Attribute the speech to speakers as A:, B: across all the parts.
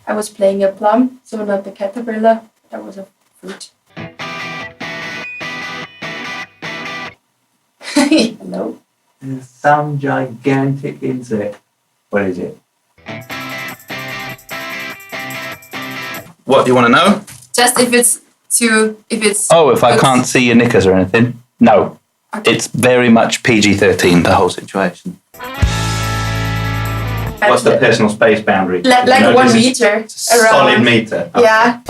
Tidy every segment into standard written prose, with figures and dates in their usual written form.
A: I was playing a plum, so not the caterpillar, that was a fruit. Hello?
B: There's some gigantic insect. What is it? What do you want to know?
A: Just if it's
B: Oh, if I can't see your knickers or anything? No.
A: Okay.
B: It's very much PG-13, the whole situation. What's the personal space boundary?
A: Like 1 meter. Around.
B: Solid meter. Okay.
A: Yeah.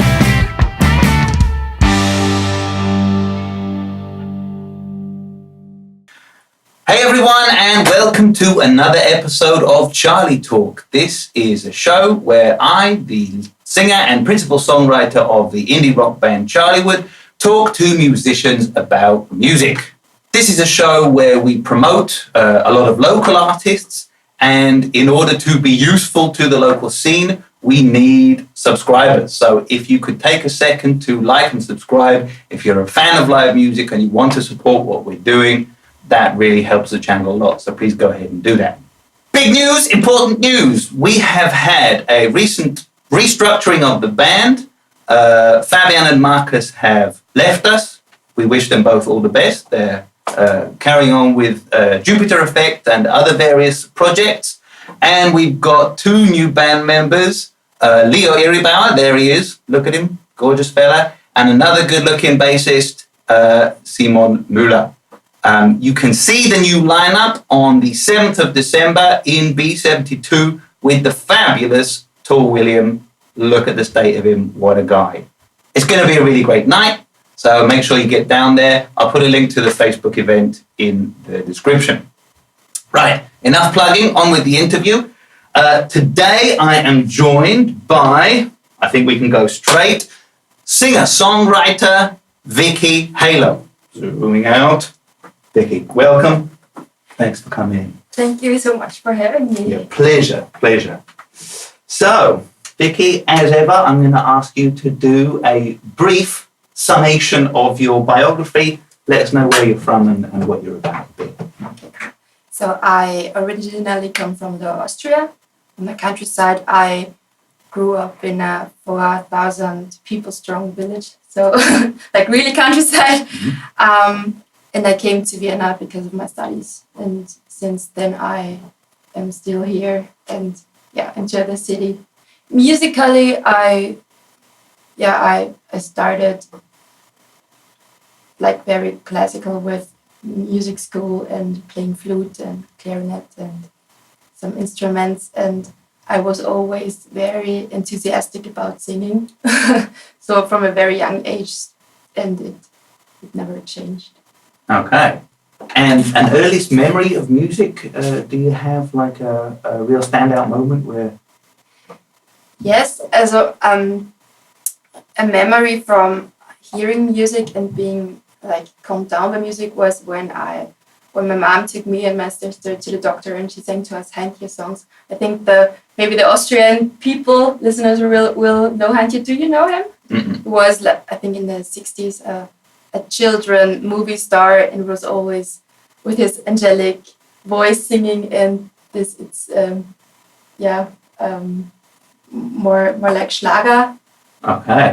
B: Hey everyone, and welcome to another episode of Charlytalk. This is a show where I, the singer and principal songwriter of the indie rock band Charlywood, talk to musicians about music. This is a show where we promote a lot of local artists, and in order to be useful to the local scene, we need subscribers. So if you could take a second to like and subscribe, if you're a fan of live music and you want to support what we're doing, that really helps the channel a lot. So please go ahead and do that. Big news, important news. We have had a recent restructuring of the band. Fabian and Marcus have left us. We wish them both all the best. They're carrying on with Jupiter Effect and other various projects. And we've got two new band members, Leo Iribauer, there he is, look at him, gorgeous fella, and another good-looking bassist, Simon Müller. You can see the new lineup on the 7th of December in B72 with the fabulous Tor William. Look at the state of him, what a guy. It's going to be a really great night. So make sure you get down there. I'll put a link to the Facebook event in the description. Right, enough plugging, on with the interview. Today I am joined by, I think we can go straight, singer-songwriter Vicky Halo. Zooming out. Vicky, welcome. Thanks for coming in.
A: Thank you so much for having me.
B: Yeah, pleasure. So, Vicky, as ever, I'm going to ask you to do a brief summation of your biography. Let us know where you're from and what you're about.
A: Okay. So I originally come from Austria, from the countryside. I grew up in a 4,000 people strong village, so like really countryside. Mm-hmm. And I came to Vienna because of my studies, and since then I am still here and enjoy the city. Musically, I started like very classical with music school and playing flute and clarinet and some instruments, and I was always very enthusiastic about singing. So from a very young age, and it never changed.
B: Okay. And an earliest memory of music, do you have like a real standout moment where?
A: Yes, also a memory from hearing music and being like calmed down by music was when my mom took me and my sister to the doctor and she sang to us Heintje songs. I think maybe the Austrian listeners will know Heintje. Do you know him? Mm-hmm. He was, I think, in the 60s, a children movie star, and was always with his angelic voice singing, and it's more like Schlager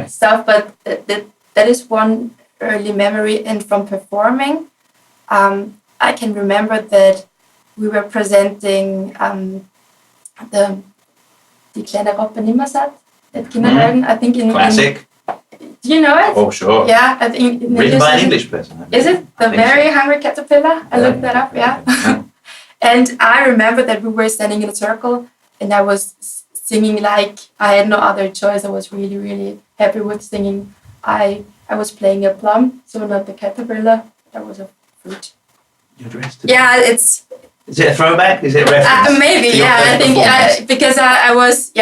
A: stuff. But that is one early memory. And from performing, I can remember that we were presenting the Die kleine Raupe Nimmersatt at Kindergarten. I think in
B: classic.
A: Do you know it?
B: Oh, sure.
A: Yeah, I think
B: written by an English person.
A: Is it The Very Hungry Caterpillar? I looked that up. Yeah. And I remember that we were standing in a circle, and I was singing like I had no other choice. I was really, really happy with singing. I was playing a plum, so not the caterpillar. That was a fruit.
B: You're dressed.
A: Yeah, it's.
B: Is it a throwback? Is it a reference?
A: Maybe, yeah. I think because I was,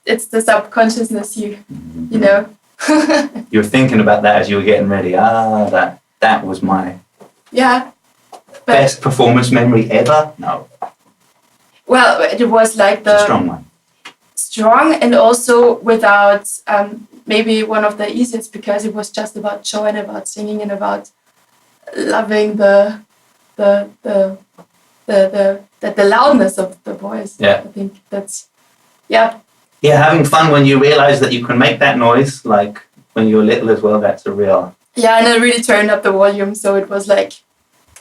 A: it's the subconsciousness, you know.
B: You were thinking about that as you were getting ready. That was my best performance memory ever. No.
A: Well, it was like
B: the strong one.
A: Strong, and also without maybe one of the easiest, because it was just about joy and about singing and about loving the loudness of the voice.
B: Yeah.
A: I think that's
B: Yeah, having fun when you realise that you can make that noise, like when you were little as well, that's a real...
A: Yeah, and I really turned up the volume, so it was like...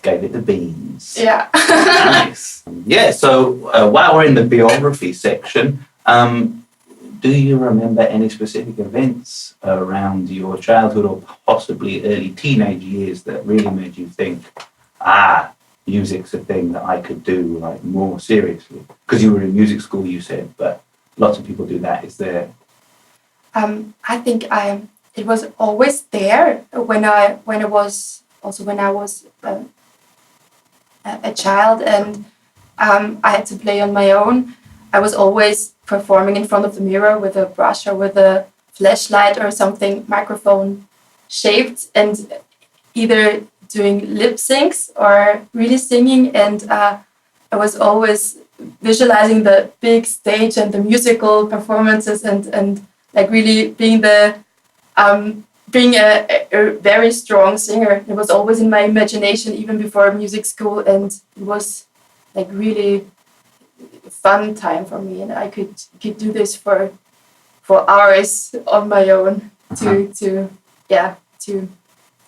B: Gave it the beans.
A: Yeah.
B: Nice. Yeah, so while we're in the biography section, do you remember any specific events around your childhood or possibly early teenage years that really made you think, music's a thing that I could do like more seriously? Because you were in music school, you said, but lots of people do that. Is there?
A: I think it was always there when I was a child, and I had to play on my own. I was always performing in front of the mirror with a brush or with a flashlight or something microphone shaped, and either doing lip syncs or really singing. And I was always visualizing the big stage and the musical performances, and like really being a very strong singer. It was always in my imagination, even before music school, and it was like really fun time for me, and I could do this for hours on my own to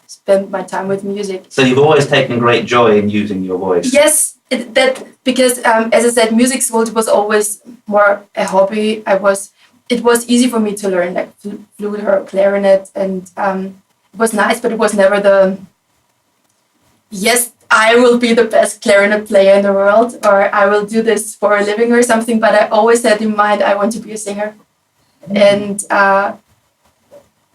A: spend my time with music.
B: So you've always taken great joy in using your voice.
A: Yes, because as I said, music school was always more a hobby. It was easy for me to learn like flute or clarinet, and it was nice, but it was never yes, I will be the best clarinet player in the world, or I will do this for a living or something. But I always had in mind I want to be a singer, and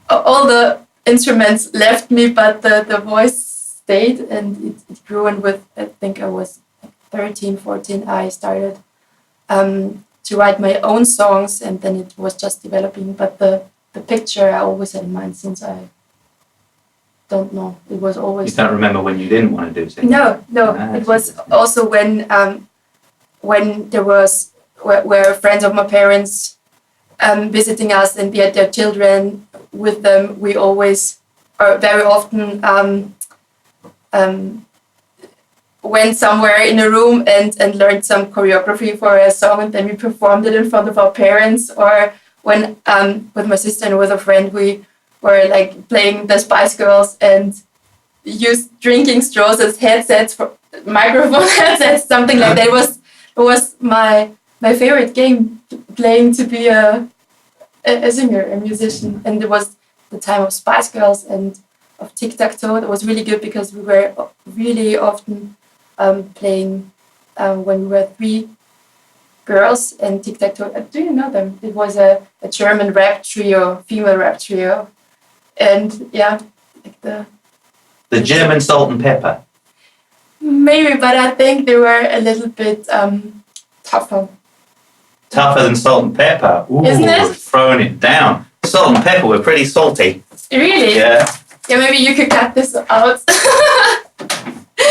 A: all the instruments left me, but the voice stayed, and it grew. And with, I think I was 13, 14, I started to write my own songs, and then it was just developing. But the picture I always had in mind since I don't know. It was always...
B: You don't remember when you didn't want to do singing?
A: No. It was also when there was... where friends of my parents visiting us, and we had their children with them. We always, or very often, went somewhere in a room and learned some choreography for a song, and then we performed it in front of our parents. Or when with my sister and with a friend, we were like playing the Spice Girls and used drinking straws as headsets, for microphone headsets, something like that. It was my favorite game, playing to be a singer, a musician. And it was the time of Spice Girls and of tic-tac-toe. That was really good because we were really often playing when we were 3 girls, and tic-tac-toe. Do you know them? It was a German rap trio, female rap trio. And yeah, like
B: the German Salt and Pepper.
A: Maybe, but I think they were a little bit tougher.
B: Tougher than Salt and Pepper. Ooh,
A: isn't it?
B: Throwing it down. Salt and Pepper were pretty salty.
A: Really?
B: Yeah.
A: Yeah, maybe you could cut this out.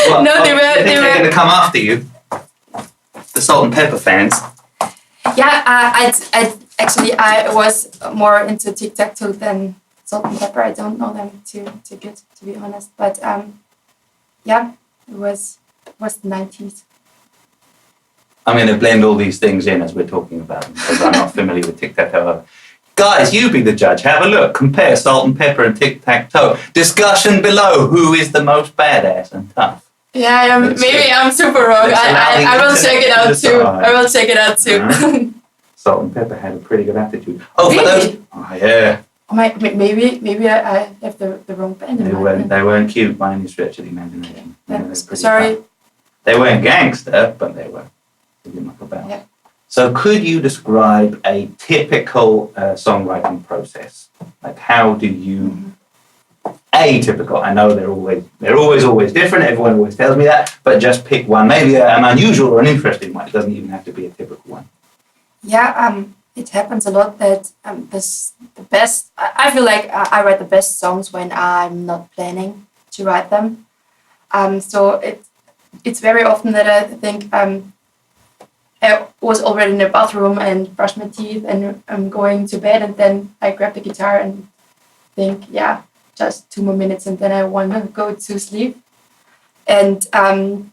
B: Well,
A: no, they were.
B: They're going to come after you. The Salt and Pepper fans.
A: Yeah, I was more into tic-tac-toe than Salt and Pepper. I don't know them too good, to be honest. But yeah, it was the 90s.
B: I'm going to blend all these things in as we're talking about them, because I'm not familiar with tic-tac-toe. Guys, you be the judge. Have a look. Compare Salt and Pepper and tic-tac-toe. Discussion below. Who is the most badass and tough?
A: Yeah, maybe I'm super wrong. I will check it out too. I will check it out too.
B: Salt and Pepper had a pretty good attitude. Oh,
A: really?
B: For those... Oh, yeah.
A: Maybe I have the wrong band in mind.
B: They weren't cute by any stretch of the imagination.
A: Sorry.
B: Tough. They weren't gangster, but they were pretty much about.
A: Yeah.
B: So could you describe a typical songwriting process? Like, how do you... Atypical. I know they're always different. Everyone always tells me that, but just pick one. Maybe an unusual or an interesting one. It doesn't even have to be a typical one.
A: Yeah, it happens a lot that the best. I feel like I write the best songs when I'm not planning to write them. So it's very often that I think I was already in the bathroom and brushed my teeth and I'm going to bed, and then I grab the guitar and think, yeah, just 2 more minutes and then I want to go to sleep. And I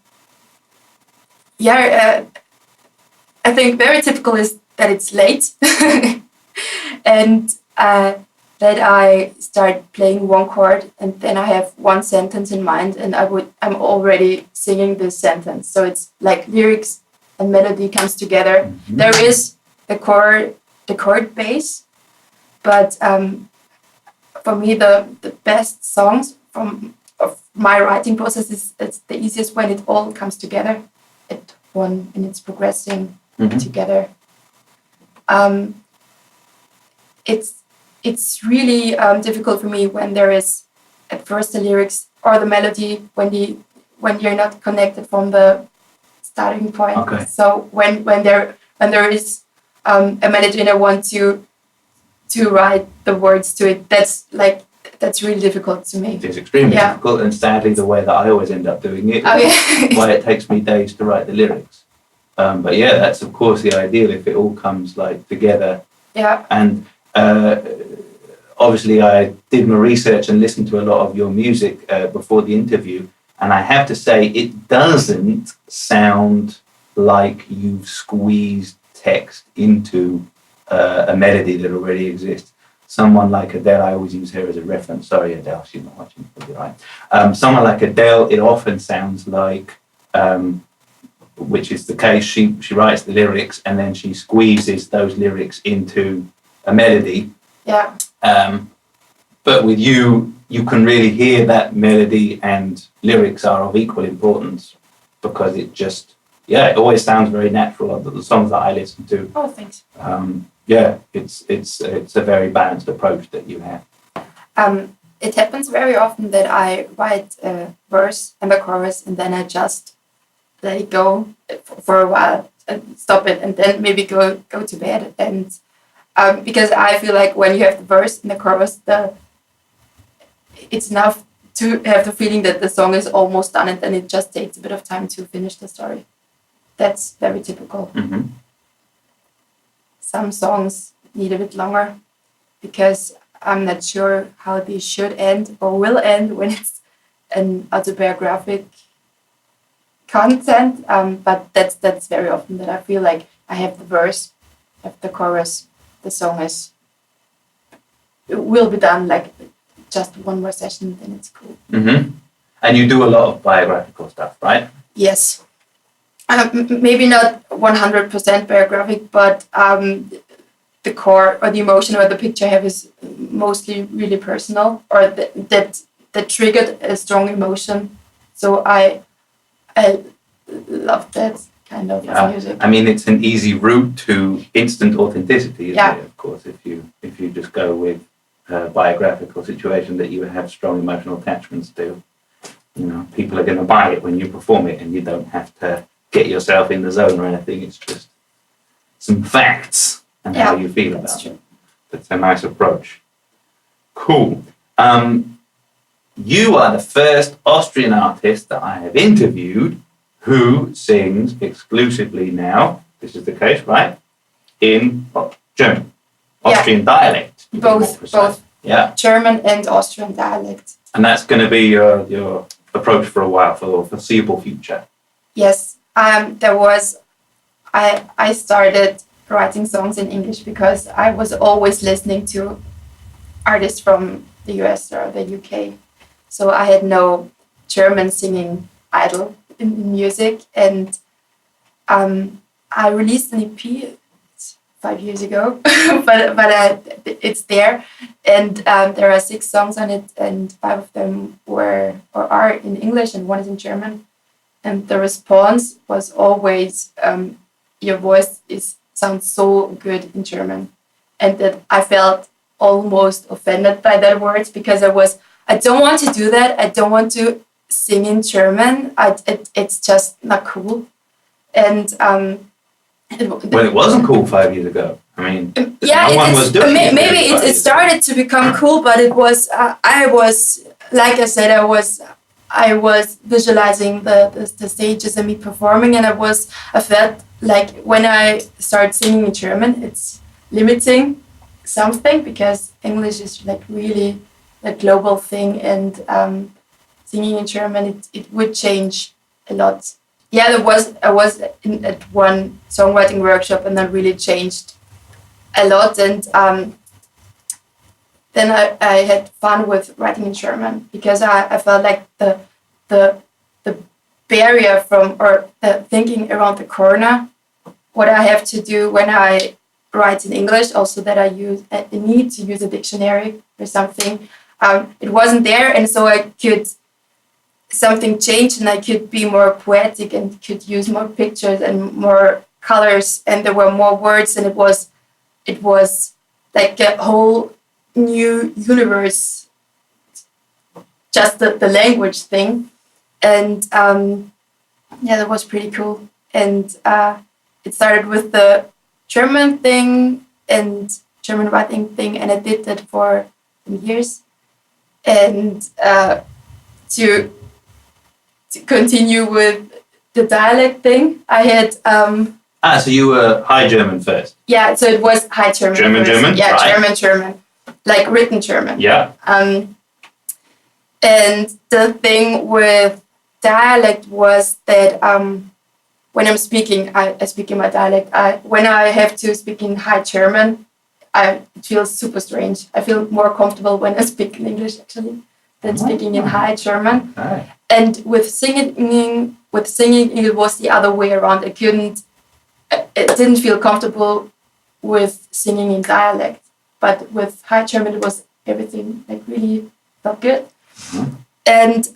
A: think very typical is that it's late. and that I start playing one chord, and then I have one sentence in mind, and I'm already singing this sentence. So it's like lyrics and melody comes together.
B: Mm-hmm.
A: There is the chord base, but for me the best songs of my writing process is it's the easiest when it all comes together at one and it's progressing together. It's really difficult for me when there is at first the lyrics or the melody when you're not connected from the starting point.
B: Okay.
A: So when there is a melody and I want to write the words to it, that's really difficult to me.
B: It is extremely difficult, and sadly the way that I always end up doing it is why it takes me days to write the lyrics. But yeah, that's of course the ideal if it all comes like together.
A: Yeah.
B: And obviously I did my research and listened to a lot of your music before the interview, and I have to say it doesn't sound like you've squeezed text into a melody that already exists. Someone like Adele, I always use her as a reference. Sorry, Adele, she's not watching. You'll be right. Someone like Adele, it often sounds like, which is the case, she writes the lyrics and then she squeezes those lyrics into a melody.
A: Yeah.
B: But with you can really hear that melody and lyrics are of equal importance because it just, it always sounds very natural. The songs that I listen to.
A: Oh, thanks.
B: It's a very balanced approach that you have.
A: It happens very often that I write a verse and a chorus and then I just let it go for a while and stop it and then maybe go to bed. And because I feel like when you have the verse and the chorus, it's enough to have the feeling that the song is almost done and then it just takes a bit of time to finish the story. That's very typical.
B: Mm-hmm.
A: Some songs need a bit longer because I'm not sure how they should end or will end when it's an autobiographic content. But that's very often that I feel like I have the verse, have the chorus, the song it will be done like just one more session, then it's cool.
B: Mm-hmm. And you do a lot of biographical stuff, right?
A: Yes. Maybe not 100% biographic, but the core or the emotion or the picture I have is mostly really personal, or that triggered a strong emotion. So I love that kind of music.
B: I mean, it's an easy route to instant authenticity, isn't it? Of course, if you just go with a biographical situation that you have strong emotional attachments to, people are going to buy it when you perform it, and you don't have to get yourself in the zone or anything. It's just some facts and how you feel about it. That's a nice approach. Cool. You are the first Austrian artist that I have interviewed who sings exclusively now, this is the case, right, in German, Austrian dialect.
A: Both. Yeah. German and Austrian dialect.
B: And that's going to be your approach for a while, for the foreseeable future.
A: Yes. I started writing songs in English because I was always listening to artists from the US or the UK. So I had no German singing idol in music. And I released an EP 5 years ago, but it's there. And there are 6 songs on it, and 5 of them are in English and 1 is in German. And the response was always, your voice sounds so good in German. And that I felt almost offended by that word because I don't want to do that. I don't want to sing in German. It's just not cool. And
B: it wasn't cool 5 years ago. I mean,
A: no one was doing it. Maybe it started to become cool, but it was. I was, like I said, I was visualizing the stages and me performing, and I felt like when I start singing in German, it's limiting something because English is like really a global thing, and singing in German it would change a lot. Yeah, I was at one songwriting workshop, and that really changed a lot. And then I had fun with writing in German, because I felt like the barrier from, or the thinking around the corner, what I have to do when I write in English, also that I need to use a dictionary or something. It wasn't there, and so I could something change, and I could be more poetic and could use more pictures and more colors, and there were more words, and it was like a whole new universe, just the language thing. And that was pretty cool. And it started with the German thing and German writing thing, and I did that for years. And to continue with the dialect thing, I had
B: so you were High German first?
A: Yeah, so it was High German.
B: German?
A: Yeah,
B: right.
A: German. Like written German.
B: Yeah.
A: And the thing with dialect was that when I'm speaking, I speak in my dialect. When I have to speak in High German, it feels super strange. I feel more comfortable when I speak in English, actually, than speaking in High German.
B: Right.
A: And with singing, it was the other way around. It didn't feel comfortable with singing in dialect, but with High German, it was everything like really felt good. Mm-hmm. And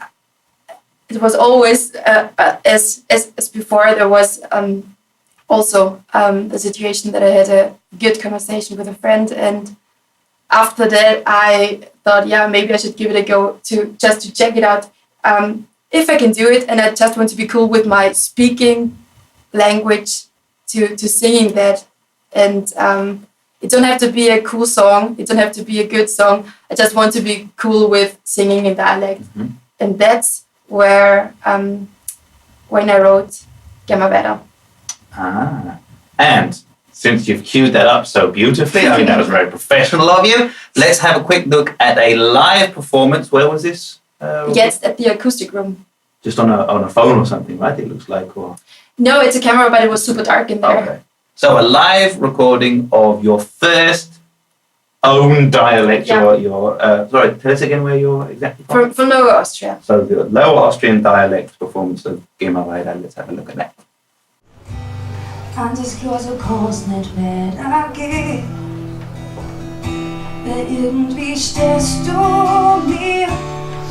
A: it was always as before. There was also the situation that I had a good conversation with a friend, and after that I thought, yeah, maybe I should give it a go to check it out if I can do it, and I just want to be cool with my speaking language to singing that. And it don't have to be a cool song, it don't have to be a good song, I just want to be cool with singing in dialect. Mm-hmm. And that's where when I wrote Gemma Wetter.
B: And since you've queued that up so beautifully, I mean, that was very professional of you, let's have a quick look at a live performance. Where was this?
A: Yes, at the acoustic room.
B: Just on a phone or something, right? It looks like, or...
A: No, it's a camera, but it was super dark in there.
B: Okay. So a live recording of your first own dialect. Yeah. Sorry, tell us again where you're exactly from.
A: From Lower Austria.
B: So the Lower Austrian dialect performance of Gemma Wetter. Let's have a look at that.
C: Antisklose kommst nicht weitergehen. Weil irgendwie stehst du mir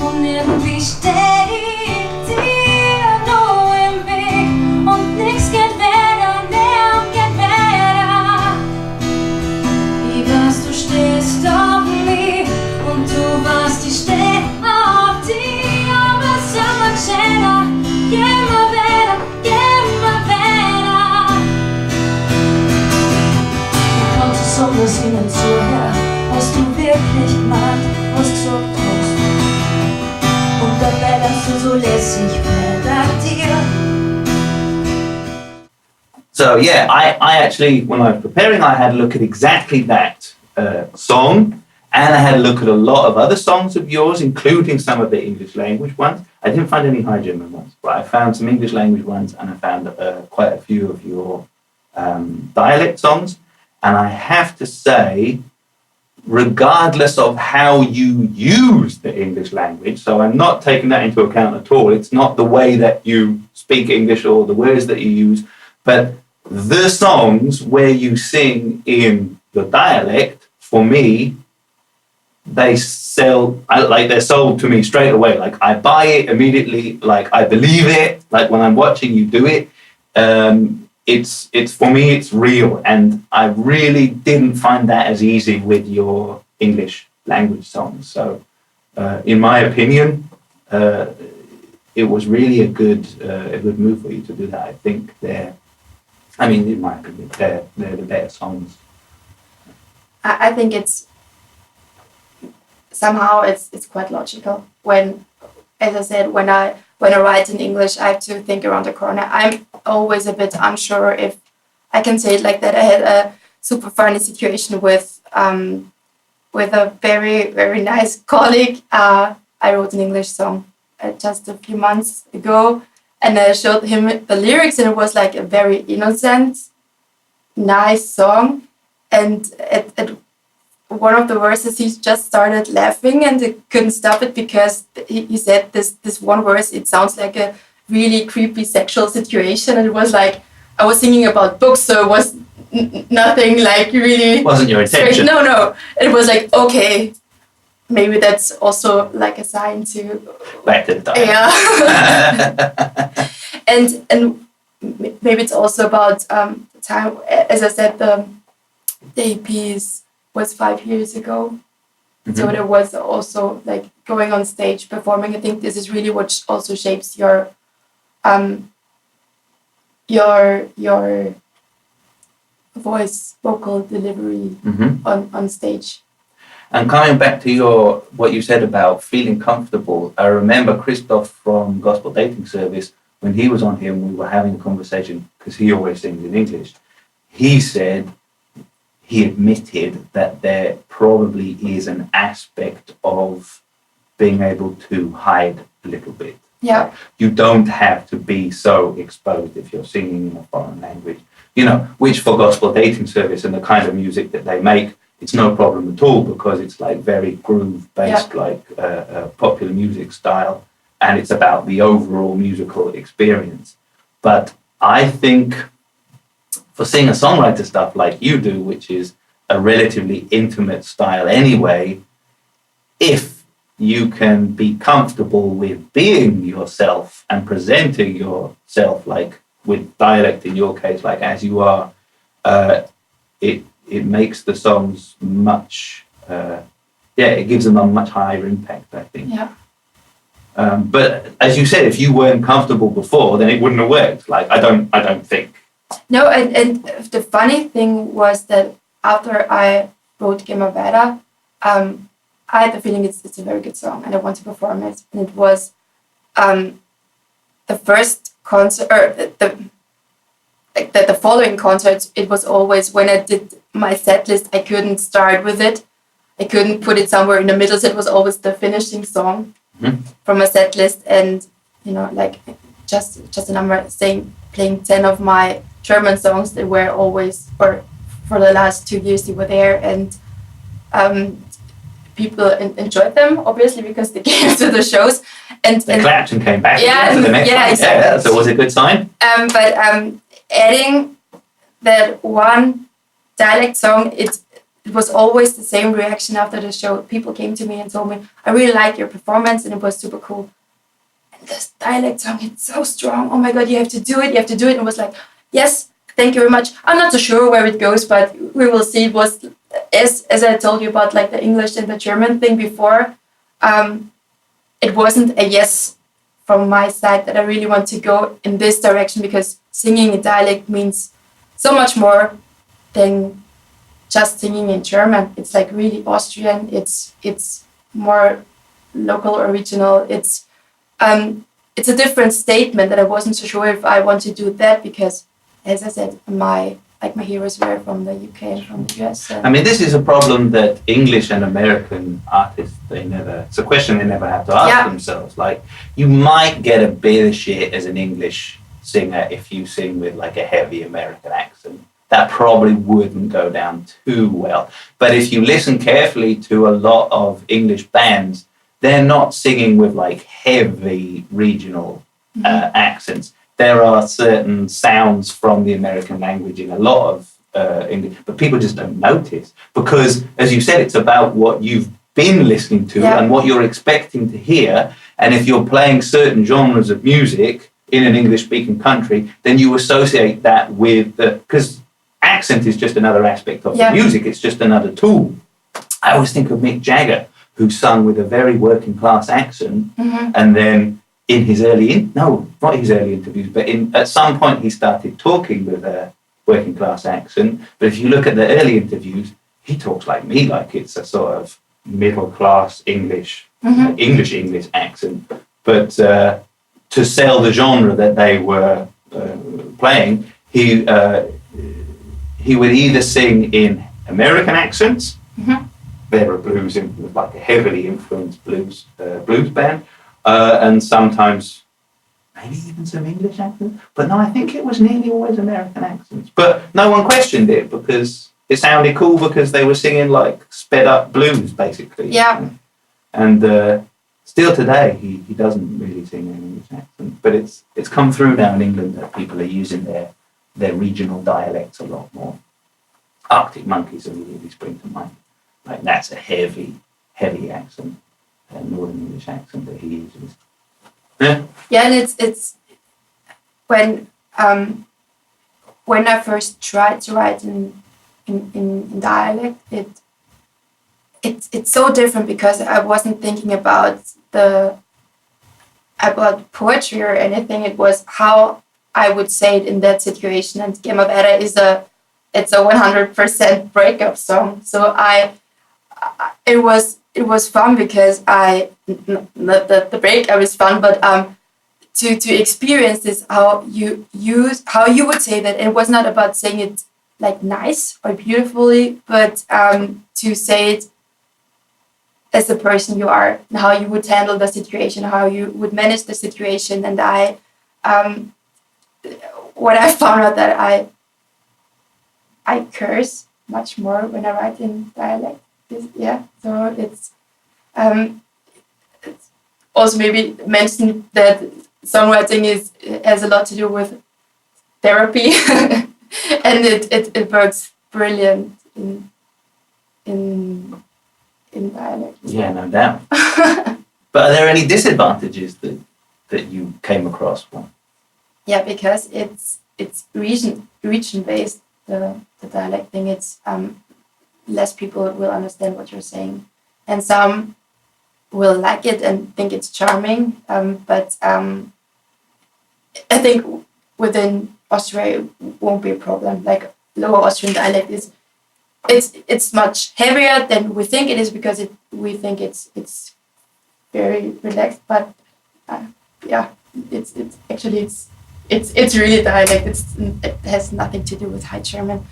C: und irgendwie steh ich dir nur im Weg und nix geht weiter, mehr geht weiter. Ich weiß, du stehst auf mich und du weißt, ich steh auf dich, aber sag mal schneller, geh mal weiter, geh mal weiter. Ich konnte besonders ihnen zuhören, was du wirklich meinst, was gesagt hast. Und dabei lernst du so lässig meditieren.
B: So yeah, I actually, when I was preparing, I had a look at exactly that song, and I had a look at a lot of other songs of yours, including some of the English language ones. I didn't find any High German ones, but I found some English language ones, and I found quite a few of your dialect songs. And I have to say, regardless of how you use the English language, so I'm not taking that into account at all. It's not the way that you speak English or the words that you use, but the songs where you sing in the dialect, for me, they're sold to me straight away. Like I buy it immediately, like I believe it, like when I'm watching you do it. It's for me, it's real, and I really didn't find that as easy with your English language songs. So, in my opinion, it was really a good move for you to do that. I think in my opinion, they're the better songs.
A: I think it's somehow it's quite logical when, as I said, when I write in English, I have to think around the corner. I'm always a bit unsure if I can say it like that. I had a super funny situation with a very, very nice colleague. I wrote an English song just a few months ago, and I showed him the lyrics, and it was like a very innocent, nice song. And one of the verses, he just started laughing and he couldn't stop it because he said this one verse, it sounds like a really creepy sexual situation. And it was like, I was singing about books, so it was nothing like really...
B: Wasn't your intention.
A: No. It was like, okay, maybe that's also like a sign to...
B: Back to the diet.
A: Yeah. and maybe it's also about the time, as I said, the EPs was 5 years ago. Mm-hmm. So there was also like going on stage, performing. I think this is really what also shapes your voice, vocal delivery on stage.
B: And coming back to what you said about feeling comfortable, I remember Christoph from Gospel Dating Service, when he was on here and we were having a conversation, because he always sings in English, he said, he admitted that there probably is an aspect of being able to hide a little bit.
A: Yeah.
B: You don't have to be so exposed if you're singing in a foreign language, which for Gospel Dating Service and the kind of music that they make, it's no problem at all because it's like very groove-based, like popular music style, and it's about the overall musical experience. But I think for singer-songwriter stuff like you do, which is a relatively intimate style anyway, if you can be comfortable with being yourself and presenting yourself, like with dialect in your case, like as you are, it makes the songs much, it gives them a much higher impact, I think.
A: Yeah.
B: But as you said, if you weren't comfortable before, then it wouldn't have worked. Like I don't think.
A: No, and the funny thing was that after I wrote Gemavera, I had the feeling it's a very good song and I want to perform it. And it was the first concert, or the following concerts, it was always when I did my set list, I couldn't start with it. I couldn't put it somewhere in the middle, so it was always the finishing song from my set list. And, like just a number saying, playing 10 of my German songs that were always, or for the last 2 years they were there, and people enjoyed them obviously because they came to the shows and
B: clapped and came back.
A: Yeah,
B: to the next one.
A: exactly.
B: Yeah, so it was a good sign.
A: But adding that one dialect song, it was always the same reaction after the show. People came to me and told me, I really like your performance and it was super cool. And this dialect song, it's so strong. Oh my God, you have to do it. And it was like, yes, thank you very much. I'm not so sure where it goes, but we will see. It was, as I told you about like the English and the German thing before, it wasn't a yes from my side that I really want to go in this direction, because singing in dialect means so much more than just singing in German. It's like really Austrian. It's more local or regional. It's a different statement that I wasn't so sure if I want to do that, because, as I said, my heroes were from the UK and from the US.
B: I mean, this is a problem that English and American artists, it's a question they never have to ask themselves. Like, you might get a bit of shit as an English singer if you sing with like a heavy American accent. That probably wouldn't go down too well. But if you listen carefully to a lot of English bands, they're not singing with like heavy regional accents. There are certain sounds from the American language in a lot of English, but people just don't notice because, as you said, it's about what you've been listening to and what you're expecting to hear. And if you're playing certain genres of music in an English-speaking country, then you associate that with because accent is just another aspect of the music. It's just another tool. I always think of Mick Jagger, who sung with a very working-class accent, and then in his not his early interviews, but at some point he started talking with a working class accent. But if you look at the early interviews, he talks like me, like it's a sort of middle class English accent. But to sell the genre that they were playing, he would either sing in American accents. They're a blues, like a heavily influenced blues band. And sometimes maybe even some English accents. But no, I think it was nearly always American accents. But no one questioned it because it sounded cool because they were singing like sped up blues, basically.
A: Yeah.
B: And still today, he doesn't really sing in English accent, but it's come through now in England that people are using their regional dialects a lot more. Arctic Monkeys really spring to mind. Like that's a heavy accent, a Northern English accent that he uses. Yeah.
A: Yeah, and it's when I first tried to write in dialect, it's so different because I wasn't thinking about poetry or anything. It was how I would say it in that situation. And Gemavera it's a 100% breakup song. So it was fun because not that the breakup is fun, but to experience this, how you would say that. It was not about saying it like nice or beautifully, but to say it as the person you are, and how you would handle the situation, how you would manage the situation. And what I found out that I curse much more when I write in dialect. So it's also maybe mentioned that songwriting has a lot to do with therapy, and it works brilliant in dialect.
B: Yeah, no doubt. But are there any disadvantages that you came across?
A: Yeah, because it's region based. The dialect thing, it's less people will understand what you're saying, and some will like it and think it's charming. But I think within Austria it won't be a problem. Like Lower Austrian dialect it's much heavier than we think it is because we think it's very relaxed. But it's actually it's really dialect. It has nothing to do with High German.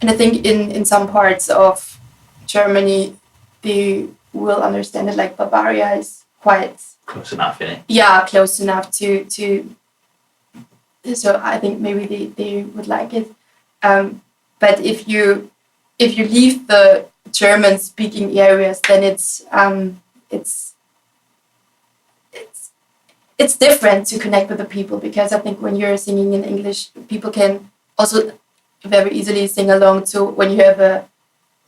A: And I think in some parts of Germany, they will understand it. Like Bavaria is quite
B: close enough, isn't it?
A: Yeah, close enough to. So I think maybe they would like it. But if you leave the German-speaking areas, then it's different to connect with the people, because I think when you're singing in English, people can also very easily sing along to when you have a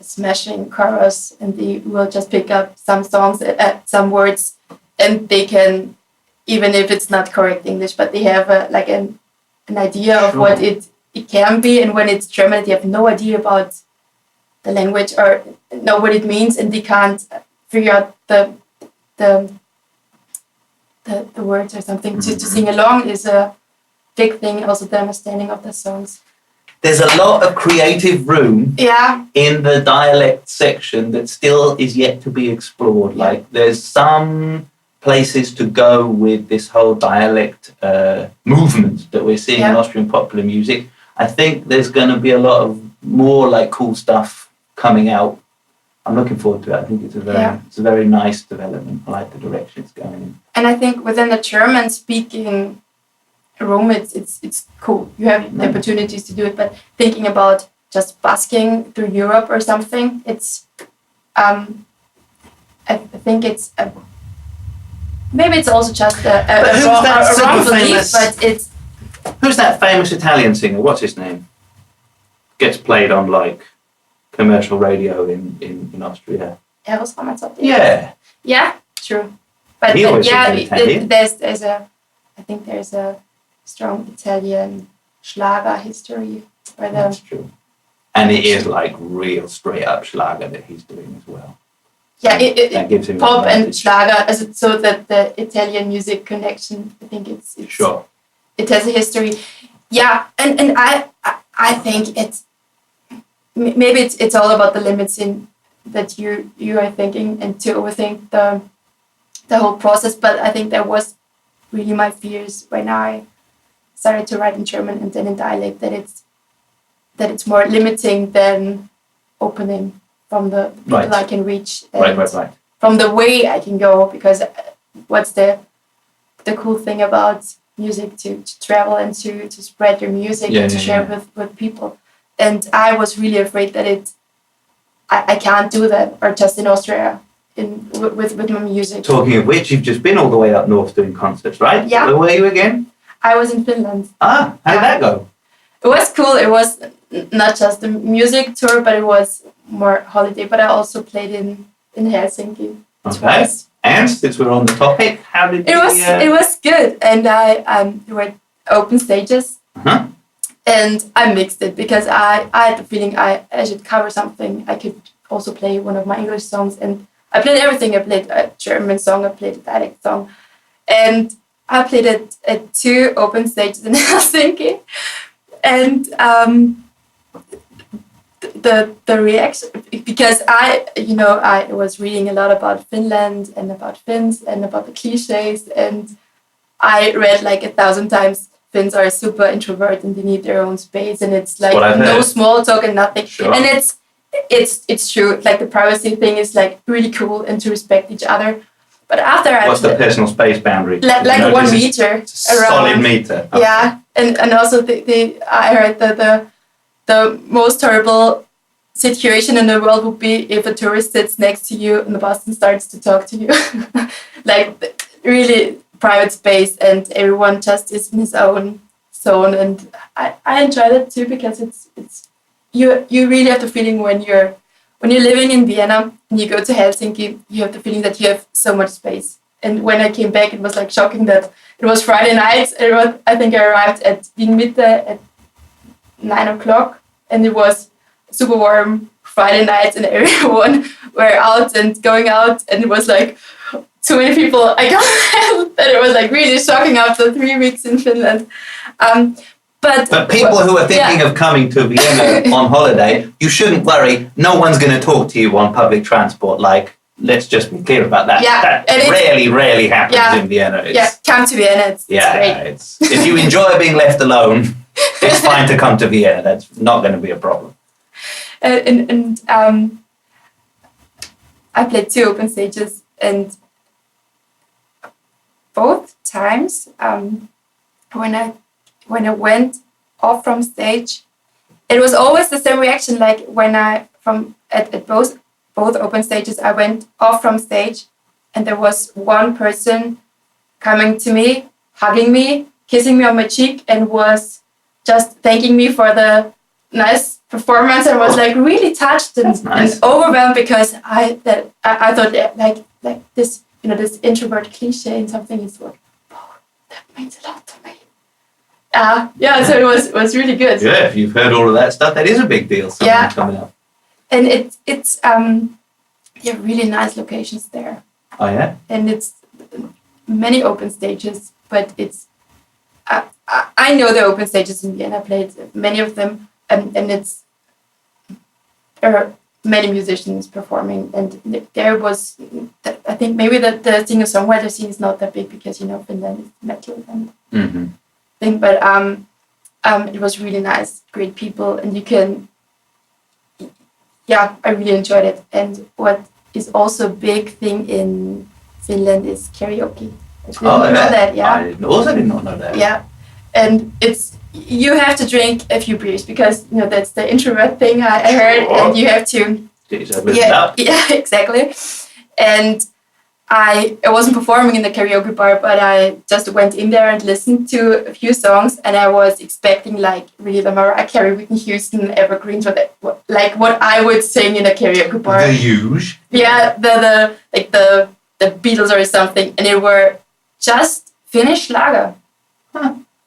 A: smashing chorus, and they will just pick up some songs, some words, and they can, even if it's not correct English, but they have an idea of what it can be. And when it's German, they have no idea about the language or know what it means, and they can't figure out the words or something. To sing along is a big thing. Also, the understanding of the songs.
B: There's a lot of creative room in the dialect section that still is yet to be explored.
A: Yeah.
B: Like there's some places to go with this whole dialect movement that we're seeing in Austrian popular music. I think there's going to be a lot of more like cool stuff coming out. I'm looking forward to it. I think it's a very nice development. I like the direction it's going in.
A: And I think within the German-speaking room, it's cool. You have the opportunities to do it, but thinking about just busking through Europe or something, it's I think it's maybe it's also just a wrong belief, but it's.
B: Who's that famous Italian singer? What's his name? Gets played on like commercial radio in Austria.
A: Eros Ramazzotti.
B: Yeah.
A: Yeah, true. But
B: He always sings in Italian.
A: there's a strong Italian Schlager history.
B: That's true. And it is like real straight up Schlager that he's doing as well.
A: Yeah,
B: that gives him
A: pop and
B: advantage.
A: Schlager, so that the Italian music connection, I think it's
B: Sure.
A: It has a history. Yeah, and I think it's maybe it's all about the limits in that you are thinking, and to overthink the whole process. But I think that was really my fears when I started to write in German and then in dialect, that it's more limiting than opening from the people I can reach, and
B: Right.
A: from the way I can go. Because what's the cool thing about music, to travel and to spread your music and to share with people. And I was really afraid that I can't do that, or just in Austria with my music.
B: Talking of which, you've just been all the way up north doing concerts, right?
A: Yeah.
B: Where were you again?
A: I was in Finland.
B: Ah, how did that go?
A: It was cool. It was not just a music tour, but it was more holiday. But I also played in Helsinki twice.
B: And since we're on the topic, how did
A: It was good, and I went open stages.
B: Uh-huh.
A: And I mixed it because I had the feeling I should cover something. I could also play one of my English songs, and I played everything. I played a German song, I played a dialect song, and I played it at 2 open stages in Helsinki. And the reaction, because I was reading a lot about Finland and about Finns and about the cliches, and I read like 1,000 times Finns are super introvert and they need their own space, and it's like no small talk and nothing.
B: Sure.
A: And it's true. Like the privacy thing is like really cool, and to respect each other. But after
B: what's the personal space boundary?
A: Like 1 meter around.
B: Solid meter. Okay.
A: Yeah, and also I heard that the most horrible situation in the world would be if a tourist sits next to you in the bus and starts to talk to you. Like really private space, and everyone just is in his own zone. And I enjoy that too, because it's you really have the feeling when you're living in Vienna and you go to Helsinki, you have the feeling that you have so much space. And when I came back, it was like shocking that it was Friday night. I think I arrived at Wien Mitte at 9:00, and it was super warm Friday night, and everyone were out and going out, and it was like too many people. I got that it was like really shocking after 3 weeks in Finland. But
B: people who are thinking of coming to Vienna on holiday, you shouldn't worry. No one's going to talk to you on public transport. Like, let's just be clear about that.
A: Yeah,
B: that rarely happens in Vienna.
A: Come to Vienna. It's great.
B: If you enjoy being left alone, it's fine to come to Vienna. That's not going to be a problem.
A: I played 2 open stages, and both times when I went off from stage, it was always the same reaction. Like when at both open stages, I went off from stage, and there was one person coming to me, hugging me, kissing me on my cheek, and was just thanking me for the nice performance. And was like really touched and overwhelmed, because I thought like this, this introvert cliche and something is like, oh, that means a lot to me. So it was really good.
B: Yeah, if you've heard all of that stuff, that is a big deal. Something's coming up.
A: And it's really nice locations there.
B: Oh yeah.
A: And it's many open stages, but it's I know the open stages in Vienna. I played many of them, and there are many musicians performing, and there was I think maybe the singer-songwriter scene is not that big, because Finland is metal and thing, but it was really nice, great people, and you can I really enjoyed it. And what is also a big thing in Finland is karaoke. I didn't know that. Yeah,
B: I also did not know that.
A: Yeah, and you have to drink a few beers, because that's the introvert thing I heard, and you have to exactly. And I wasn't performing in the karaoke bar, but I just went in there and listened to a few songs, and I was expecting like really the Mariah Carey, Whitney Houston, evergreens, like what I would sing in a karaoke bar.
B: The huge.
A: Yeah, the Beatles or something, and it were just Finnish lager.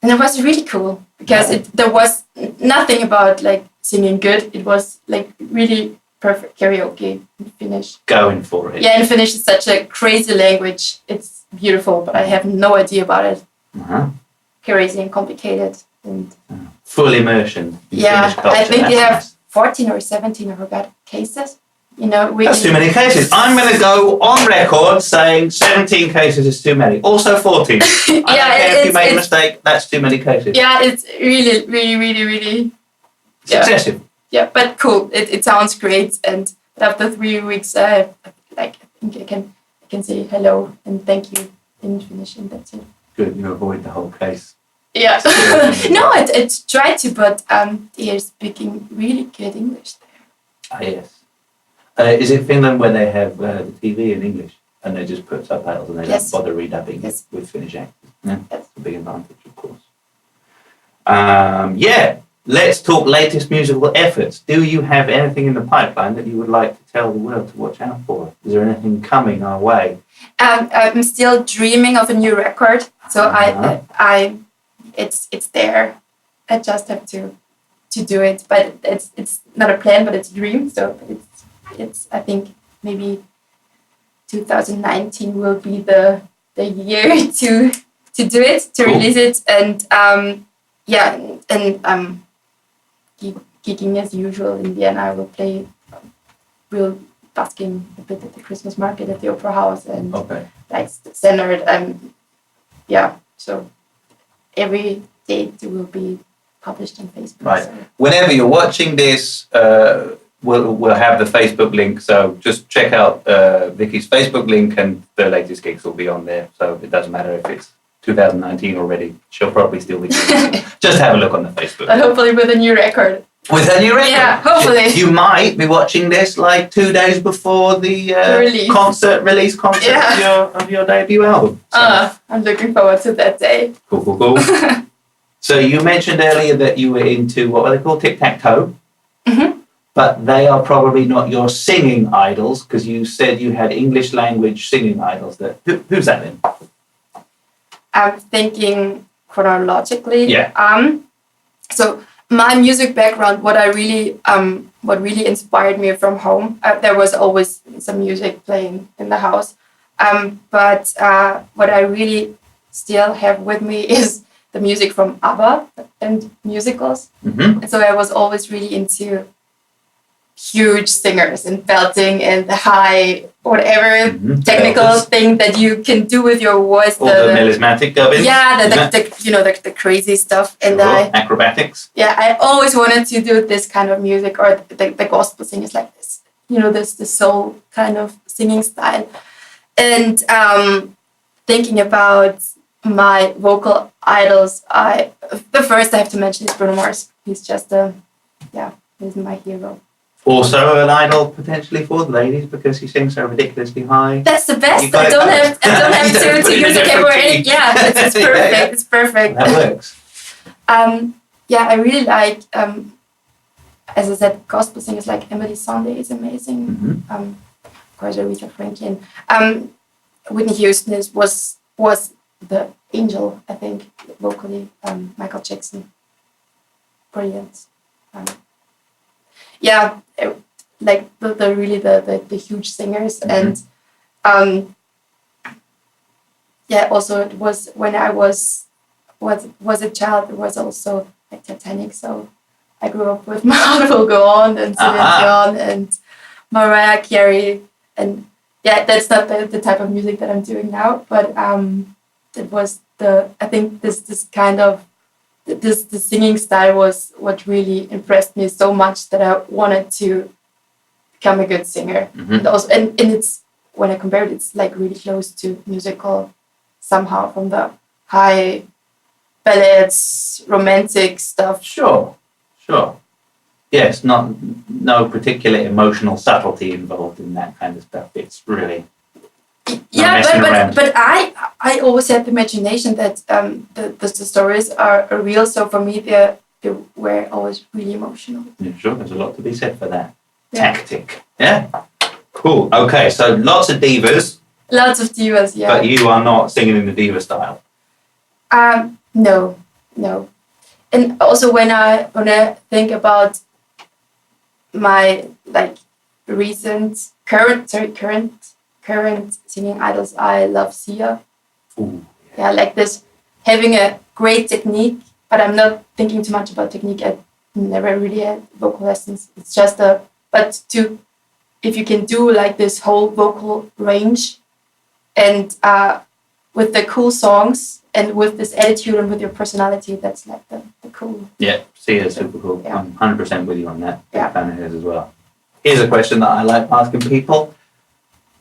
A: And it was really cool, because there was nothing about like singing good. It was like really perfect karaoke in Finnish.
B: Going for it.
A: Yeah, and Finnish is such a crazy language. It's beautiful, but I have no idea about it. Crazy and complicated. And
B: full immersion in Finnish culture.
A: I think they have 14 or 17, I forgot, cases.
B: That's too many cases. I'm going to go on record saying 17 cases is too many. Also 14. I don't care if you made a mistake. That's too many cases.
A: Yeah, it's really, really, really, really
B: excessive.
A: Yeah, but cool. It sounds great. And after 3 weeks, I think I can say hello and thank you in Finnish, and that's it.
B: Good. You avoid the whole case.
A: Yeah. No, I tried to, but they are speaking really good English there.
B: Ah, yes. Is it Finland where they have the TV in English and they just put subtitles and they
A: Yes.
B: don't bother redubbing
A: Yes.
B: it with Finnish actors? Yeah,
A: Yes.
B: that's a big advantage, of course. Yeah, let's talk latest musical efforts. Do you have anything in the pipeline that you would like to tell the world to watch out for? Is there anything coming our way?
A: I'm still dreaming of a new record, so it's there. I just have to do it, but it's not a plan, but it's a dream. So it's I think maybe 2019 will be the year to do it, to release it, and I'm gigging as usual in Vienna. I will play, busking a bit at the Christmas market at the Opera House and like standard. So every date will be published on Facebook.
B: Right.
A: So.
B: Whenever you're watching this, we'll have the Facebook link. So just check out Vicky's Facebook link, and the latest gigs will be on there. So it doesn't matter if it's 2019 already. She'll probably still be doing it. Just have a look on the Facebook.
A: But hopefully with a new record.
B: With her new record?
A: Yeah, hopefully.
B: You might be watching this like 2 days before the release concert of your debut album. So.
A: I'm looking forward to that day.
B: Cool. So you mentioned earlier that you were into, what were they called? Tic-tac-toe?
A: Mm-hmm.
B: But they are probably not your singing idols, because you said you had English language singing idols. Who's that then?
A: I'm thinking chronologically.
B: Yeah.
A: So my music background, what really inspired me from home, there was always some music playing in the house. But what I really still have with me is the music from ABBA and musicals.
B: Mm-hmm.
A: And so I was always really into huge singers and belting and the high whatever technical thing that you can do with your voice.
B: All the melismatic dubbing.
A: Yeah, the crazy stuff. And
B: acrobatics.
A: Yeah, I always wanted to do this kind of music, or the gospel singers like this. The soul kind of singing style. And thinking about my vocal idols, the first I have to mention is Bruno Mars. He's just he's my hero.
B: Also an idol potentially for the ladies because he sings so ridiculously high.
A: That's the best. I don't have to use a camera. Yeah, it's perfect. It's perfect.
B: That works.
A: I really like, as I said, gospel singers like Emily Sandé is amazing.
B: Mm-hmm.
A: Of course, Aretha Franklin. Whitney Houston was the angel, I think, vocally. Michael Jackson, brilliant. Like the huge singers.
B: Mm-hmm.
A: And also it was when I was a child, it was also like Titanic, so I grew up with My Heart Will Go On and Celine Dion and Mariah Carey, and that's not the type of music that I'm doing now, but it was I think this kind of the singing style was what really impressed me so much that I wanted to become a good singer.
B: Mm-hmm.
A: And also, and it's, when I compare it, it's like really close to musical somehow, from the high ballads, romantic stuff.
B: Sure. Yes, no particular emotional subtlety involved in that kind of stuff. It's really
A: but I always had the imagination that the stories are real. So for me, they were always really emotional.
B: Yeah, sure. There's a lot to be said for that. Yeah. Tactic. Yeah. Cool. Okay, so lots of divas.
A: Lots of divas, yeah.
B: But you are not singing in the diva style.
A: No. And also when I think about my current singing idols, I love Sia.
B: Ooh.
A: Yeah, like this, having a great technique, but I'm not thinking too much about technique. I never really had vocal lessons. It's just if you can do like this whole vocal range, and with the cool songs and with this attitude and with your personality, that's like the cool.
B: Yeah, Sia's super cool.
A: Yeah.
B: I'm 100% with you on that. Big
A: Yeah.
B: fan of his as well. Here's a question that I like asking people.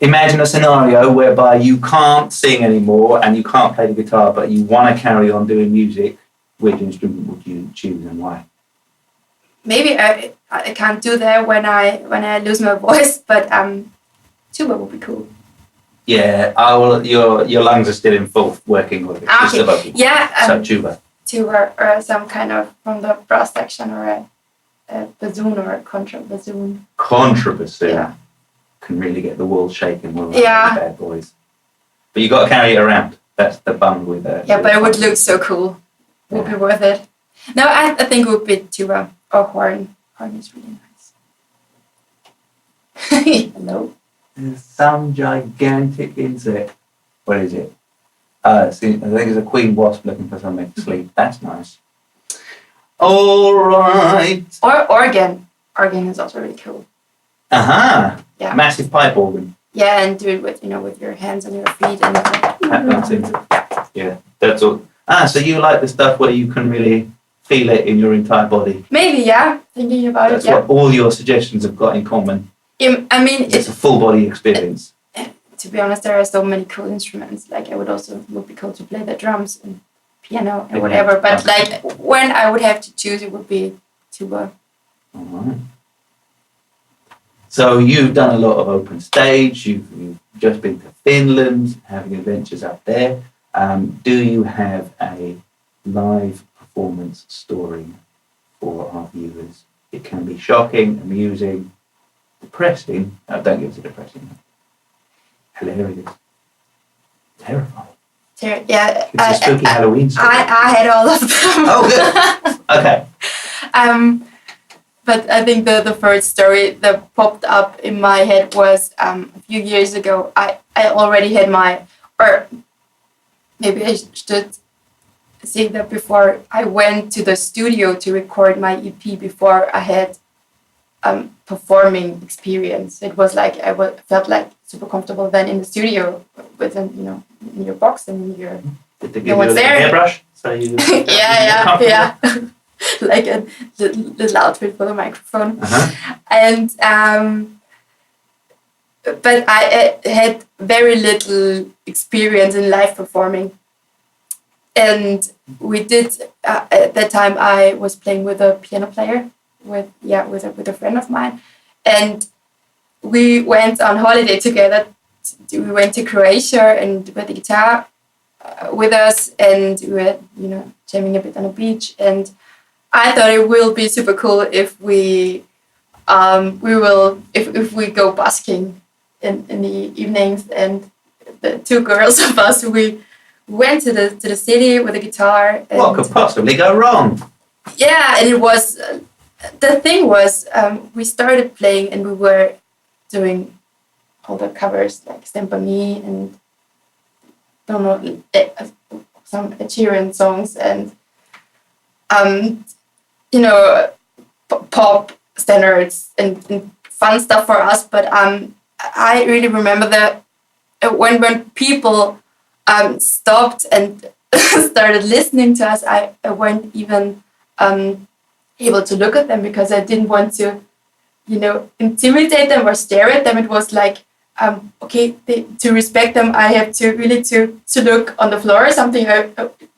B: Imagine a scenario whereby you can't sing anymore and you can't play the guitar, but you want to carry on doing music. which instrument would you choose and why?
A: Maybe I can't do that when I lose my voice, but tuba would be cool.
B: Yeah, your lungs are still in full working with it. Just the vocal.
A: Yeah.
B: So tuba.
A: Tuba or some kind of from the brass section or a bassoon or a contrabassoon.
B: Contrabassoon.
A: Yeah.
B: Can really get the walls shaking when we're
A: Yeah.
B: bad boys. But you got to carry it around. That's the bum with it.
A: Yeah, but it would look so cool. Would be worth it. No, I think it would be tuba or horn. Horn is really nice. Hello.
B: There's some gigantic insect. What is it? I think it's a queen wasp looking for something to sleep. That's nice. All right.
A: Or organ. Organ is also really cool.
B: Uh-huh.
A: Yeah.
B: Massive pipe organ.
A: Yeah, and do it with your hands and your feet and
B: That's it. Yeah, that's all. So you like the stuff where you can really feel it in your entire body.
A: maybe, yeah. Thinking about
B: That's
A: it, yeah.
B: what all your suggestions have got in common.
A: I mean,
B: It's a full body experience.
A: to be honest, there are so many cool instruments. Like, it would be cool to play the drums and piano and whatever. But like, when I would have to choose, it would be tuba.
B: All right. So you've done a lot of open stage. You've just been to Finland, having adventures up there. Do you have a live performance story for our viewers? It can be shocking, amusing, depressing. No, don't give us a depressing one. Hilarious. Terrifying.
A: Yeah.
B: It's a spooky Halloween story.
A: I had all of them.
B: Oh, good. Okay.
A: But I think the first story that popped up in my head was a few years ago. I already had or maybe I should say that before I went to the studio to record my EP before I had performing experience. It was like felt like super comfortable then in the studio within, in your box and in your
B: Did they give you a little hairbrush? So you
A: yeah. Like a little outfit for the microphone.
B: Uh-huh.
A: And but I had very little experience in live performing. And we did at that time I was playing with a piano player with a friend of mine, and we went on holiday together. We went to Croatia and with the guitar with us, and we were jamming a bit on the beach. And I thought it will be super cool if we go busking in the evenings. And the two girls of us, we went to the city with a guitar. And
B: what could possibly go wrong?
A: Yeah, and it was the thing was we started playing and we were doing all the covers like Stand By Me and some Ed Sheeran songs and pop standards and fun stuff for us. But I really remember that when people stopped and started listening to us, I weren't even able to look at them because I didn't want to, intimidate them or stare at them. It was like, to respect them, I have to really to look on the floor or something. I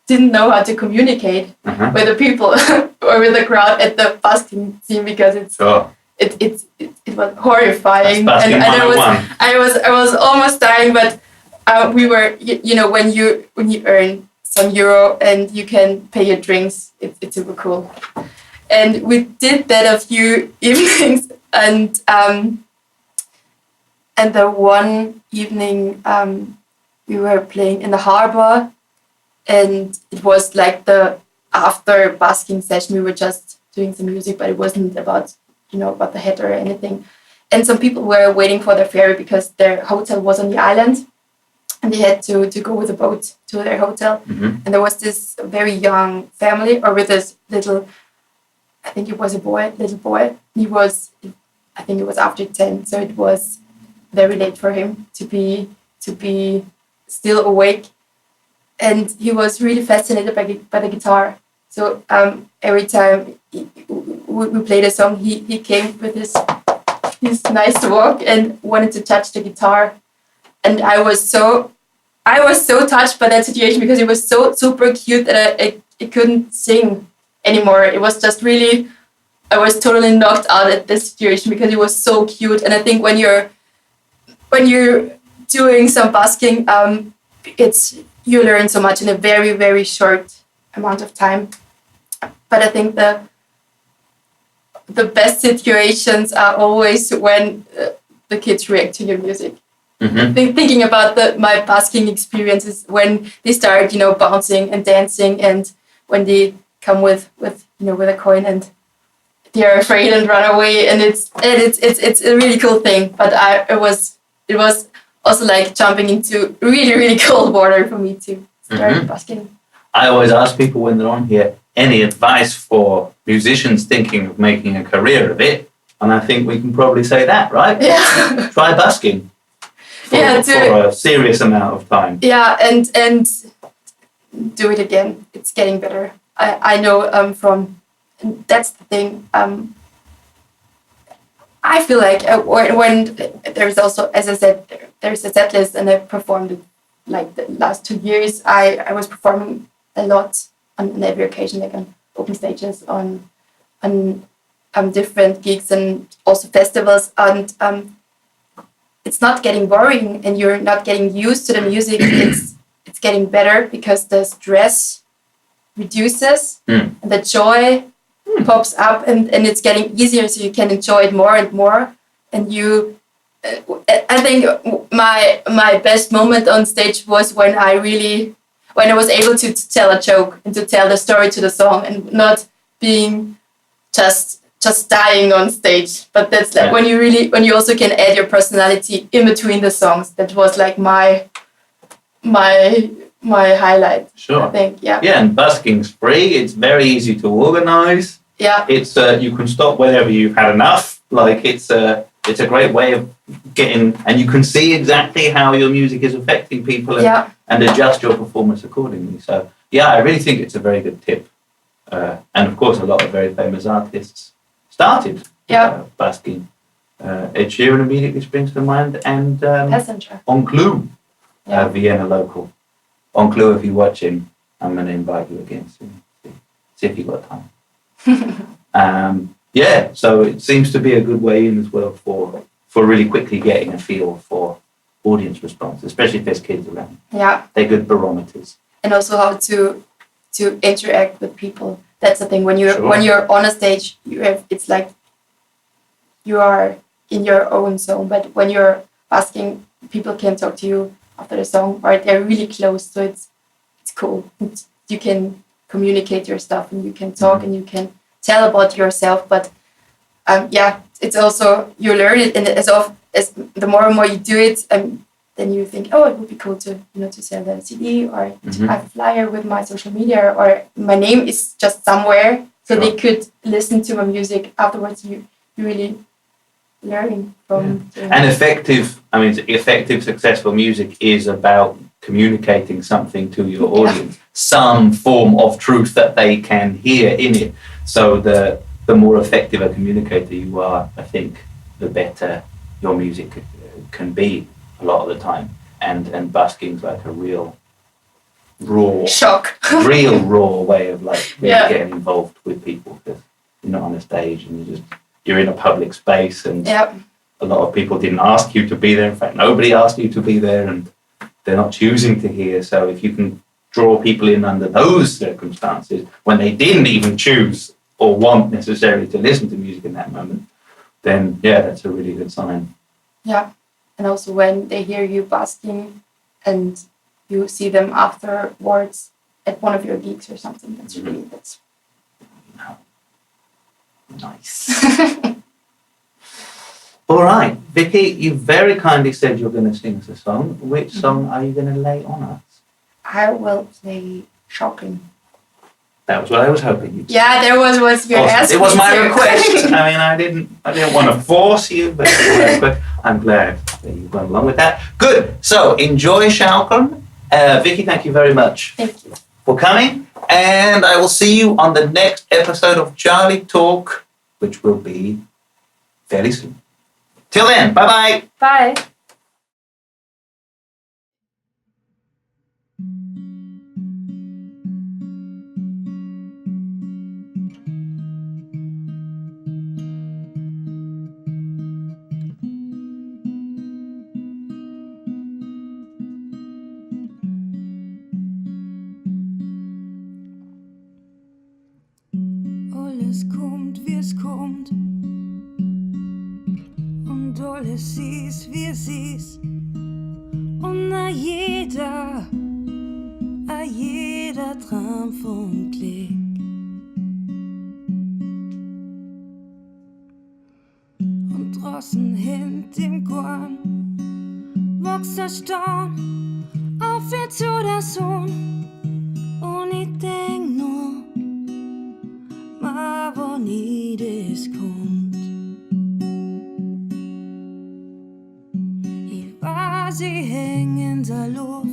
A: didn't know how to communicate with the people or with the crowd at the busking scene because it was horrifying.
B: That's
A: and I
B: 101.
A: was almost dying, but we were, when you earn some euro and you can pay your drinks, it's super cool. And we did that a few evenings, and the one evening we were playing in the harbor, and it was like the after busking session. We were just doing some music, but it wasn't about the head or anything. And some people were waiting for their ferry because their hotel was on the island, and they had to go with a boat to their hotel.
B: Mm-hmm.
A: And there was this very young family, or with this little, I think it was a little boy. I think it was after 10, so it was very late for him to be still awake. And he was really fascinated by the guitar. So every time we played a song, he came with his nice walk and wanted to touch the guitar. And I was so touched by that situation because it was so super cute that it couldn't sing anymore. It was just really, I was totally knocked out at this situation because it was so cute. And I think when you're doing some busking, you learn so much in a very, very short amount of time. But I think the best situations are always when the kids react to your music.
B: Mm-hmm.
A: Thinking about my busking experiences when they start, bouncing and dancing, and when they come with a coin and they are afraid and run away, and it's a really cool thing. But it was also like jumping into really, really cold water for me to start busking.
B: I always ask people when they're on here, any advice for musicians thinking of making a career of it? And I think we can probably say that, right?
A: Yeah.
B: Try busking for a serious amount of time.
A: Yeah, and do it again. It's getting better. I know that's the thing. I feel like when there's also, as I said, there's a set list, and I performed it like the last 2 years. I was performing a lot on every occasion, like on open stages, on different gigs, and also festivals. And it's not getting boring, and you're not getting used to the music. It's getting better because the stress reduces and the joy pops up, and it's getting easier, so you can enjoy it more and more. And I think my best moment on stage was when I was able to tell a joke and to tell the story to the song, and not being just dying on stage. But that's like when you also can add your personality in between the songs. That was like my highlight.Ure. I think, yeah.
B: Yeah, and busking's free. It's very easy to organise.
A: Yeah.
B: It's you can stop whenever you've had enough. Like it's a great way of getting, and you can see exactly how your music is affecting people, and adjust your performance accordingly. So yeah, I really think it's a very good tip. And of course, a lot of very famous artists started busking. Ed Sheeran immediately springs to mind, and
A: Passenger.
B: Incl, Vienna local. Incl, if you're watching, I'm going to invite you again soon. See if you've got time. So it seems to be a good way in as well for really quickly getting a feel for audience response, especially if there's kids around.
A: Yeah.
B: They're good barometers.
A: And also how to interact with people. That's the thing. When you're on a stage, it's like you are in your own zone. But when you're busking, people can talk to you after the song, or they're really close. So it's cool. You can communicate your stuff, and you can talk, and you can tell about yourself. But it's also, you learn it, and as the more and more you do it, then you think, oh, it would be cool to sell the CD, or to have a flyer with my social media, or my name is just somewhere, so they could listen to my music afterwards. You really learning from doing
B: and effective, successful music is about communicating something to your audience, some form of truth that they can hear in it. So the more effective a communicator you are, I think, the better your music can be a lot of the time. And busking's like a real raw way of like really getting involved with people, because you're not on a stage and you're in a public space, and a lot of people didn't ask you to be there. In fact, nobody asked you to be there, and they're not choosing to hear. So if you can draw people in under those circumstances, when they didn't even choose or want necessarily to listen to music in that moment, then that's a really good sign. Yeah.
A: And also when they hear you busking and you see them afterwards at one of your gigs or something, that's
B: nice. All right, Vicky, you very kindly said you're going to sing us a song. Which song are you going to lay on us?
A: I will play Schaukln.
B: That was what I was hoping you'd say.
A: Yeah, there was your
B: ask. It was my request. I didn't want to force you, but I'm glad that you went along with that. Good. So enjoy Shaukln. Vicky, thank you very much.
A: Thank you
B: for coming, and I will see you on the next episode of Charlytalk, which will be fairly soon. Till then, bye-bye.
A: Bye.
C: kommt. Und alles ist, wie es ist. Und jeder Traum vom Glück. Und draußen hinter dem Garten wächst der Stamm auf wie zu der Sonne. Und ich denk nur, mal wo nie das kommt. Ich weiß, ich häng in der Luft.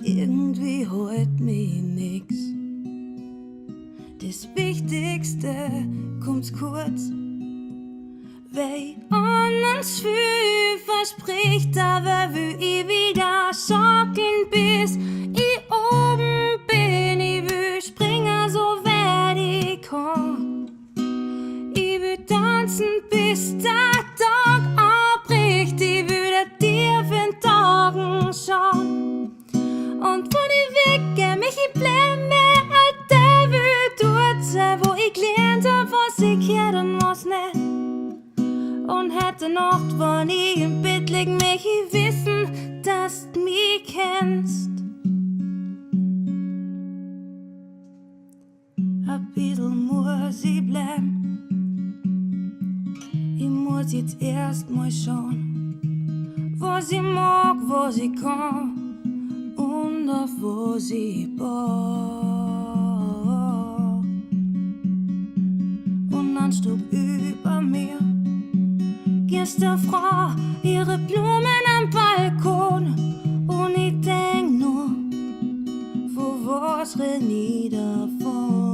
C: Irgendwie holt mich nix. Das Wichtigste kommt kurz. Weil uns viel verspricht, aber will ich wieder schaukeln, bis ich oben bin. Ich will springen, so weit ich kann. Ich will tanzen, bis der Tag abbricht. Ich will der tiefen Tagen schauen. Und wo die Wege mich in Blende, der will dort sein, wo ich gelernt hab, was ich gehört und was nicht. Und hätte Nacht, wann ich im Bett leg, mich ich wissen, dass du mich kennst. Ein bisschen muss ich bleiben. Ich muss jetzt erst mal schauen, was ich mag, was ich kann. Und auf was ich bock. Und ein Stück über mir gehst der Frau ihre Blumen am Balkon. Und ich denk nur, wo was renn ich davon?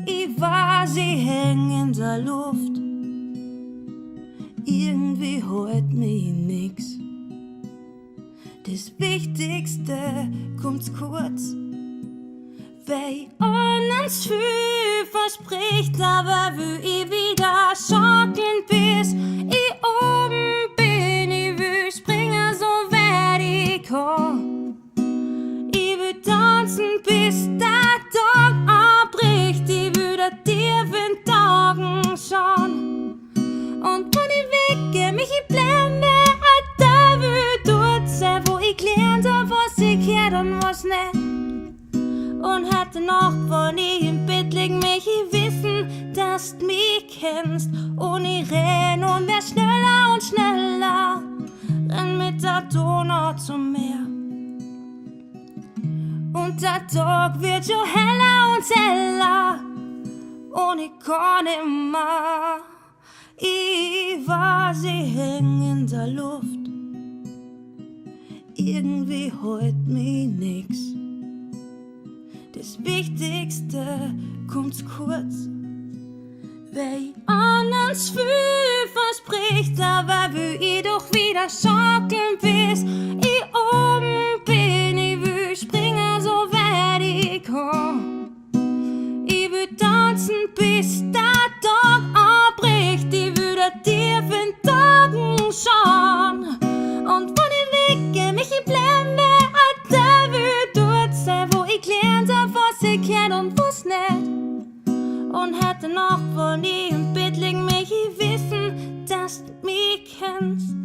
C: Ich weiß, ich häng in der Luft. Irgendwie holt mich nix. Das Wichtigste kommt kurz, weil uns viel verspricht, aber will ich wieder schaukeln, bis ich oben bin. Ich will springen, so weit ich kann. Ich will tanzen, bis der Tag abbricht. Ich will der tiefen Tagen schauen. Und wenn ich weggehe, mich in Blende, der will dort sein, wo ich gelernt hab, was ich gehört und was nicht. Und heute Nacht, wenn ich im Bett leg, mich ich wissen, dass du mich kennst. Und ich renn und werd schneller und schneller, renn mit der Donau zum Meer. Und der Tag wird schon heller und heller, und ich kann immer. Ich weiß, ich häng in der Luft. Irgendwie holt mich nix. Das Wichtigste kommt kurz, weil uns viel verspricht, aber will ich doch wieder schaukeln, bis ich oben bin. Ich will springen, so weit ich kann. Ich will tanzen, bis der Tag abbricht. Ich will der tiefen Tagen schauen. Und wenn ich weggehe, mich in Blende, der will dort sein, wo ich gelernt hab, was ich kenn und was nicht. Und heute Nacht, wenn ich im Bett leg, mich ich wissen, dass du mich kennst.